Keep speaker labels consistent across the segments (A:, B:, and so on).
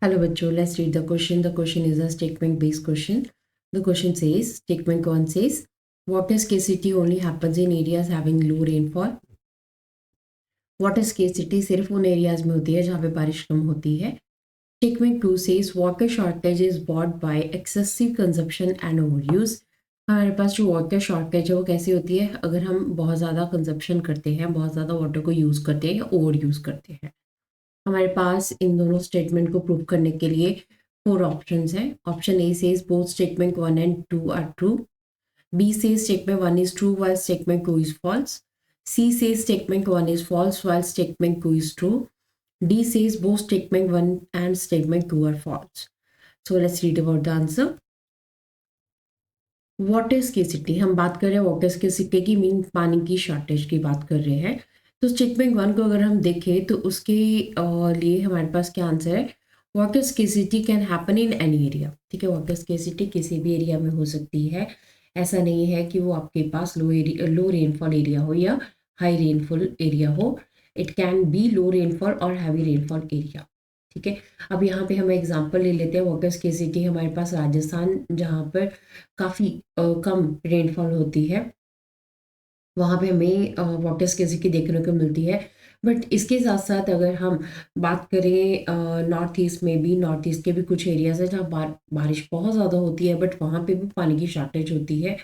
A: Hello बच्चों, let's read the question. The question is a statement based question. The question says, statement 1 says, water scarcity only happens in areas having low rainfall. Water scarcity सिर्फ उन areas में होती है जहाँ पे बारिश कम होती है. Statement 2 says, water shortage is brought by excessive consumption and overuse. हमारे पास जो वाटर शॉर्टेज है वो कैसी होती है अगर हम बहुत ज़्यादा कंजप्शन करते हैं, बहुत ज़्यादा वाटर को यूज़ करते हैं या ओवर यूज़ करते हैं. हमारे पास इन दोनों स्टेटमेंट को प्रूव करने के लिए 4 ऑप्शंस हैं. Option A says both statement 1 and 2 are true. B says statement 1 is true while statement 2 is false. C says statement 1 is false while statement 2 is true. D says both statement 1 and statement 2 are false. So let's read about the answer. Water scarcity, हम बात कर रहे हैं water scarcity की, mean पानी की shortage की बात कर रहे हैं. तो स्टेटमेंट 1 को अगर हम देखें तो उसके लिए हमारे पास क्या आंसर है. Water scarcity can happen in any area. ठीक है, वाटर स्केसिटी किसी भी एरिया में हो सकती है. ऐसा नहीं है कि वो आपके पास लो रेनफॉल एरिया हो या हाई रेनफॉल एरिया हो. It can be low rainfall और हैवी रेनफॉल एरिया. ठीक है, अब यहाँ पे हम एग्जांपल ले लेते हैं. वाटर स्केसिटी हमारे पास राजस्थान, जहाँ पर काफ़ी कम रेनफॉल होती है, वहाँ पे हमें वाटर स्केसिटी देखने को मिलती है. बट इसके साथ साथ अगर हम बात करें नॉर्थ ईस्ट में भी, नॉर्थ ईस्ट के भी कुछ एरियाज है जहाँ बारिश बहुत ज़्यादा होती है, बट वहाँ पे भी पानी की शॉर्टेज होती है.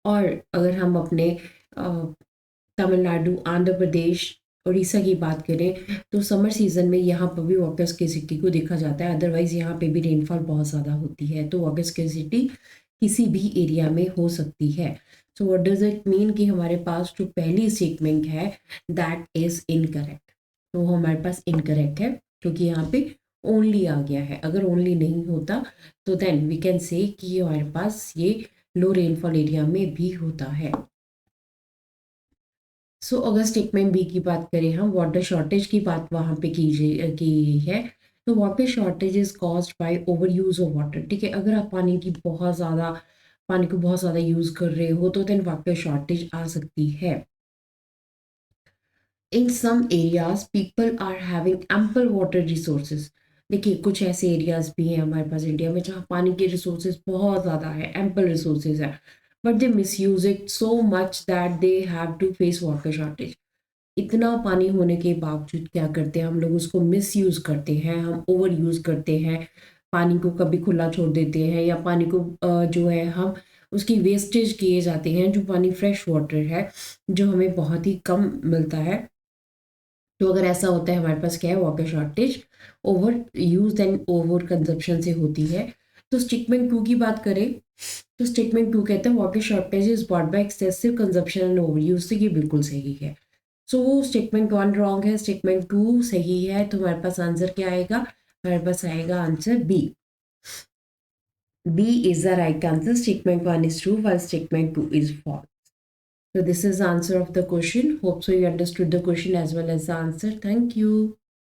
A: और अगर हम अपने तमिलनाडु, आंध्र प्रदेश, उड़ीसा की बात करें तो समर सीजन में यहाँ पर भी वाटर स्केसिटी को देखा जाता है. अदरवाइज यहाँ पे भी रेनफॉल बहुत ज़्यादा होती है, तो वाटर स्केसिटी किसी भी एरिया में हो सकती है. So what does it mean कि हमारे पास जो पहली स्टेटमेंट है दैट इज इनकरेक्ट. तो वो हमारे पास इनकरेक्ट है क्योंकि यहाँ पे ओनली आ गया है. अगर ओनली नहीं होता तो देन वी कैन से कि हमारे पास ये लो रेनफॉल एरिया में भी होता है. सो अगर स्टेटमेंट बी की बात करें, हम वाटर शॉर्टेज की बात वहाँ पे की है. तो water shortage is caused by over use of water. ठीक है, अगर आप पानी को बहुत ज़्यादा यूज़ कर रहे हो तो देन वाटर शॉर्टेज आ सकती है. In some areas people are having ample water resources. देखिए, कुछ ऐसे एरियाज भी हैं हमारे पास इंडिया में जहाँ पानी के रिसोर्सेज बहुत ज़्यादा है, एम्पल रिसोर्सेज है, but they misuse it so much that they have to face water shortage. इतना पानी होने के बावजूद क्या करते हैं हम लोग, उसको मिस यूज़ करते हैं, हम ओवर यूज़ करते हैं. पानी को कभी खुला छोड़ देते हैं या पानी को जो है हम उसकी वेस्टेज किए जाते हैं. जो पानी फ्रेश वाटर है जो हमें बहुत ही कम मिलता है, तो अगर ऐसा होता है हमारे पास क्या है, water shortage over use and over consumption से होती है. तो स्टेटमेंट 2 की बात करें तो स्टेटमेंट 2 कहते हैं water shortage is bought by excessive consumption and over use. तो ये बिल्कुल सही है. सो स्टेटमेंट 1 रॉन्ग है, स्टेटमेंट 2 सही है. तो हमारे पास आंसर क्या आएगा, हमारे पास आएगा answer B. B is the right answer. Statement 1 is true while statement 2 is false. So this is the answer of the question. Hope so you understood the question as well as the answer. Thank you.